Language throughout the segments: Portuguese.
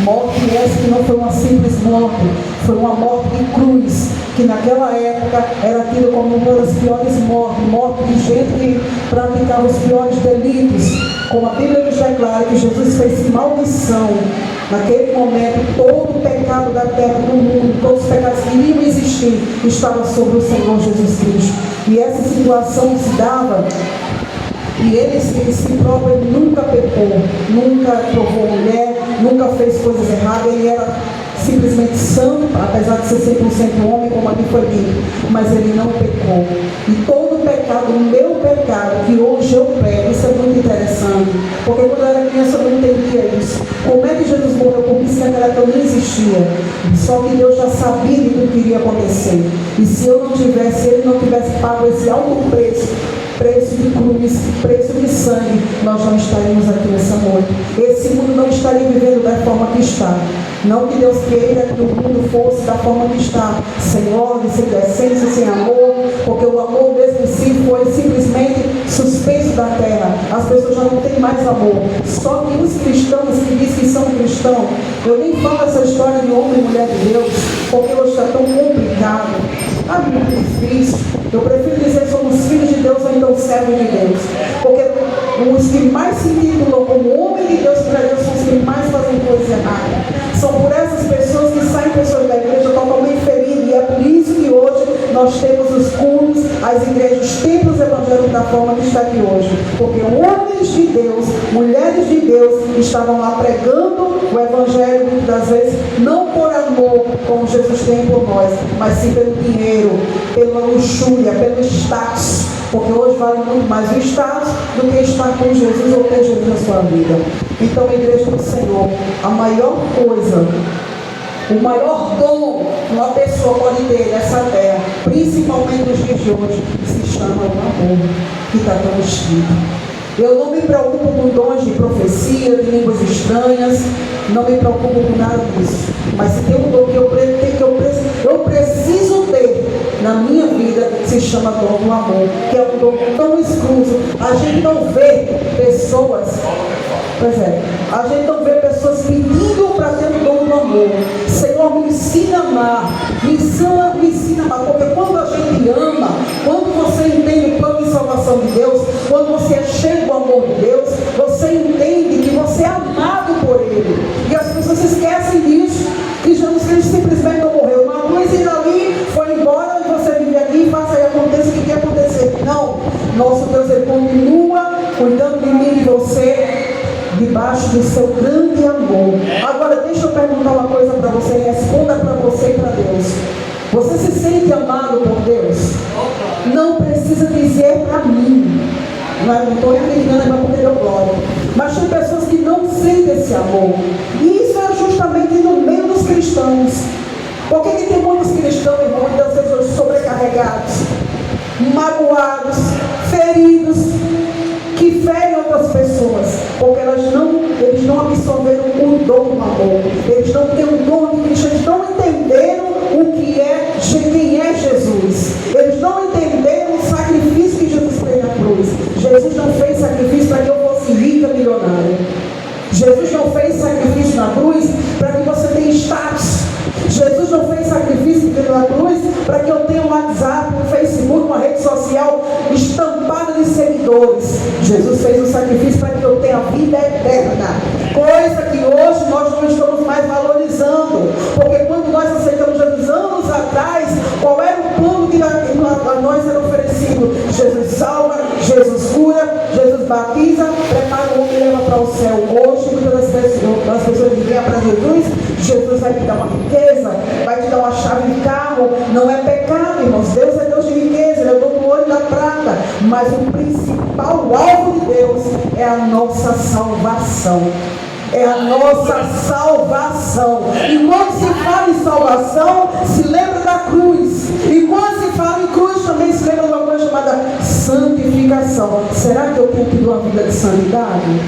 Morte essa que não foi uma simples morte, foi uma morte de cruz, que naquela época era tida como uma das piores mortes, morte de gente que praticava os piores delitos. Como a Bíblia nos declara que Jesus fez maldição, naquele momento todo o pecado da terra, do mundo, todos os pecados que iriam existir, estava sobre o Senhor Jesus Cristo. E essa situação se dava, e ele si próprio, ele nunca pecou, nunca provou mulher, nunca fez coisas erradas, ele era simplesmente santo, apesar de ser 100% homem, como aqui foi dito, mas ele não pecou. E todo o pecado, o meu pecado, que hoje eu prego, isso é muito interessante, porque quando eu era criança eu não entendia isso. Como é que Jesus morreu por mim se naquela época não existia? Só que Deus já sabia de tudo que iria acontecer. E se eu não tivesse, se ele não tivesse pago esse alto preço, preço de cruz, preço de sangue, nós não estaríamos aqui nessa noite. Esse mundo não estaria vivendo da forma que está. Não que Deus queira que o mundo fosse da forma que está, sem ordem, sem decência, sem amor, porque o amor mesmo em si foi simplesmente suspenso da terra. As pessoas já não têm mais amor. Só que os cristãos que dizem que são cristãos, eu nem falo essa história de homem e mulher de Deus, porque hoje está tão complicado, muito difícil. Eu prefiro dizer somos filhos de Deus ou então servos de Deus, porque os que mais se intitulam como homem de Deus para Deus são os que mais fazem coisas erradas. São por essas pessoas que saem pessoas da igreja totalmente feridas, e é por isso que hoje nós temos os cultos, as igrejas, os templos evangélicos da forma que está aqui hoje, porque homens de Deus, mulheres de Deus estavam lá pregando o evangelho muitas das vezes, não por amor como Jesus tem por nós, mas sim pelo dinheiro, pela luxúria, pelo status, porque hoje vale muito mais o status do que estar com Jesus ou ter Jesus na sua vida. Então, a igreja do Senhor, a maior coisa, o maior dom que uma pessoa pode ter nessa terra, principalmente nos dias de hoje, se chama o amor, que está tão escrito. Eu não me preocupo com dons de profecia, de línguas estranhas, não me preocupo com nada disso. Mas se tem um dom que eu preciso ter na minha vida, se chama dom do amor, que é um dom tão exclusivo. A gente não vê pessoas, a gente não vê pessoas pedindo para ter o dom do amor. Senhor, me ensina a amar, me ensina a amar, porque quando a gente ama, quando você entende o plano de salvação de Deus, quando você é cheio do amor de Deus, você entende que você é amado por Ele. E as pessoas esquecem disso, que Jesus Cristo simplesmente não morreu na cruz e ali foi embora, e você vive aqui, faça e aconteça o que quer acontecer. Não, nosso Deus, Ele continua cuidando de mim e de você, debaixo do seu grande amor. Agora deixa eu perguntar uma coisa para você, responda para você e para Deus. Você se sente amado por Deus? Não precisa dizer para mim, não estou recriminando, mas porque deu glória. Mas tem pessoas que não sentem esse amor, e isso é justamente no meio dos cristãos. Por que tem muitos cristãos, irmãos, muitas vezes hoje sobrecarregados, magoados, feridos, que ferem outras pessoas, porque eles não absorveram o dom do amor, eles não têm o dom de Cristo, eles não entenderam o que é, quem é Jesus, eles não entenderam o sacrifício que Jesus fez na cruz. Jesus não fez sacrifício para que eu fosse rica, milionária. Jesus não fez sacrifício na cruz para que você tenha status. Jesus não fez sacrifício na cruz para que eu tenha um WhatsApp, um Facebook, uma rede social estampada de seguidores. Jesus fez um sacrifício para que eu tenha vida eterna, coisa que hoje nós não estamos mais valorizando, porque quando nós aceitamos Jesus anos atrás, qual era o plano que a nós era oferecido? Jesus salva, Jesus cura, Jesus batiza, prepara o homem e leva para o céu. Hoje muitas das pessoas que vêm para Jesus vai te dar uma riqueza, vai te dar uma chave de carro. Não é pecado, irmãos. Deus é Deus de riqueza, Ele é o dono do ouro e da prata, mas o principal alvo de Deus é a nossa salvação. É a nossa salvação. E quando se fala em salvação, se lembra da cruz. E quando se fala em cruz, também se lembra de uma coisa chamada santificação. Será que eu tenho que ter uma vida de santidade?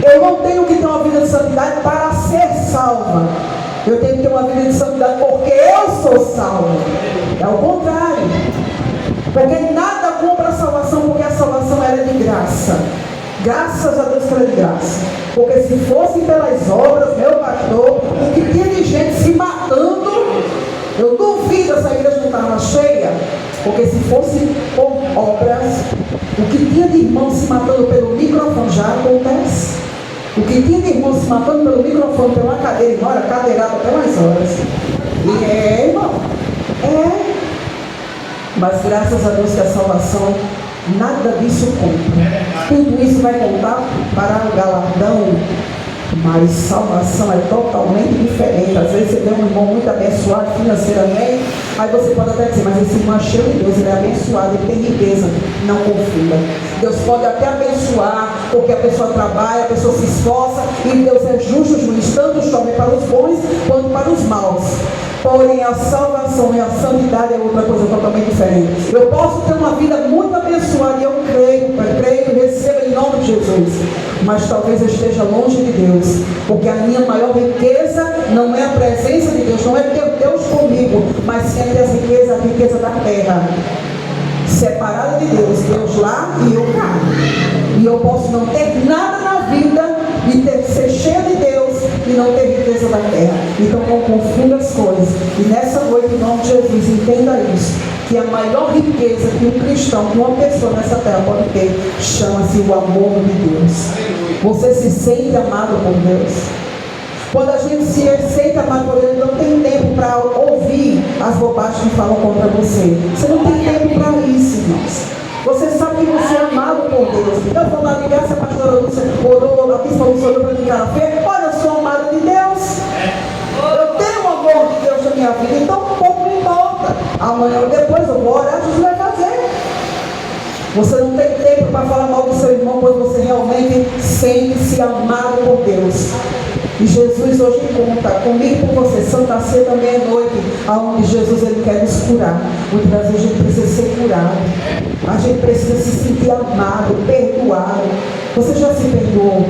Eu não tenho que ter uma vida de santidade para ser salva. Eu tenho que ter uma vida de santidade porque eu sou salvo. É o contrário. Porque nada compra a salvação, porque a salvação ela é de graça. Graças a Deus pela graça. Porque se fosse pelas obras, meu pastor, o que tinha de gente se matando, eu duvido essa igreja não estava cheia. Porque se fosse por obras, o que tinha de irmão se matando pelo microfone já acontece. O que tinha de irmão se matando pelo microfone, pela cadeira, irmão, era cadeirado até mais horas. E irmão, mas graças a Deus que a salvação, nada disso conta. Tudo isso vai contar para o galardão, mas salvação é totalmente diferente. Às vezes você vê um irmão muito abençoado financeiramente, aí você pode até dizer, mas esse irmão é cheio de Deus, ele é abençoado, ele tem riqueza. Não confunda. Deus pode até abençoar, porque a pessoa trabalha, a pessoa se esforça, e Deus é justo juiz, tanto chove para os bons quanto para os maus. Porém, a salvação e a santidade é outra coisa totalmente diferente. Eu posso ter uma vida muito abençoada, e eu creio, recebo em nome de Jesus. Mas talvez eu esteja longe de Deus, porque a minha maior riqueza não é a presença de Deus, não é ter Deus comigo, mas sim a riqueza da terra. Separada de Deus, Deus lá e eu cá. E eu posso não ter nada na vida e ser cheio de Deus e não ter riqueza da terra. Então não confunda as coisas. E nessa noite, em nome de Jesus, entenda isso, que a maior riqueza que um cristão, que uma pessoa nessa terra pode ter, chama-se o amor de Deus. Você se sente amado por Deus. Quando a gente se sente amado por Deus, não tem tempo para ouvir as bobagens que falam contra você. Você não tem tempo para isso, irmãos. Você sabe que você é amado por Deus. Eu vou lá ligar, se a pastora Lúcia orou, aqui falou para mim que ela fez. Olha, eu sou amado de Deus. Eu tenho o amor de Deus na minha vida, então pouco me importa. Amanhã ou depois eu vou orar, Jesus vai fazer. Você não tem tempo para falar mal do seu irmão, quando você realmente sente-se amado por Deus. E Jesus hoje conta comigo e com você. Santa Ceia também é noite, aonde Jesus ele quer nos curar. Muitas vezes a gente precisa ser curado. A gente precisa se sentir amado, perdoado. Você já se perdoou?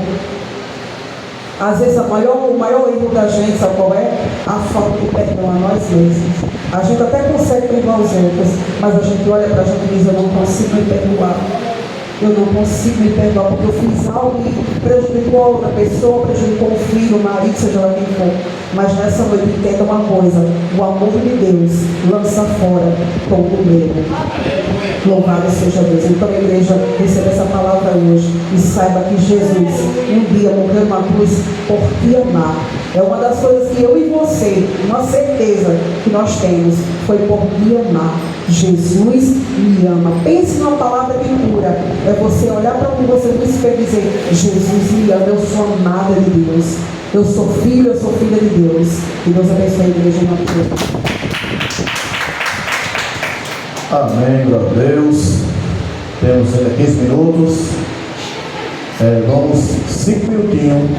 Às vezes o maior erro da gente, sabe qual é? A falta de perdão a nós mesmos. A gente até consegue perdoar os outros, mas a gente olha para a gente e diz, eu não consigo me perdoar. Eu não consigo me perdoar porque eu fiz algo que prejudicou a outra pessoa, prejudicou o filho, o marido, seja lá quem for. Mas nessa noite entenda uma coisa: o amor de Deus lança fora todo medo. Louvado seja Deus. Então, a igreja, receba essa palavra hoje e saiba que Jesus um dia morreu numa cruz por te amar. É uma das coisas que eu e você, uma certeza que nós temos, foi por me amar. Jesus me ama. Pense numa palavra que cura. É você olhar para onde você no espelho e dizer, Jesus me ama, eu sou amada de Deus. Eu sou filho, eu sou filha de Deus. E Deus abençoe a igreja em nome de Deus. Amém, glória a Deus. Temos ainda 15 minutos. Vamos 5 minutinhos.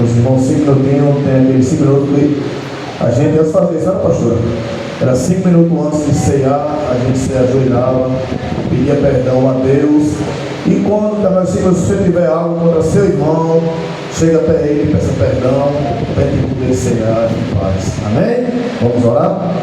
Os irmãos 5 minutinhos, tem aqueles 5 minutos que a gente ia fazer, sabe, pastora? Era 5 minutos antes de ceiar, a gente se ajoelhava, pedia perdão a Deus. E quando também assim, se você tiver algo contra seu irmão, chega até ele, peça perdão, para ele poder ceiar em paz. Amém? Vamos orar?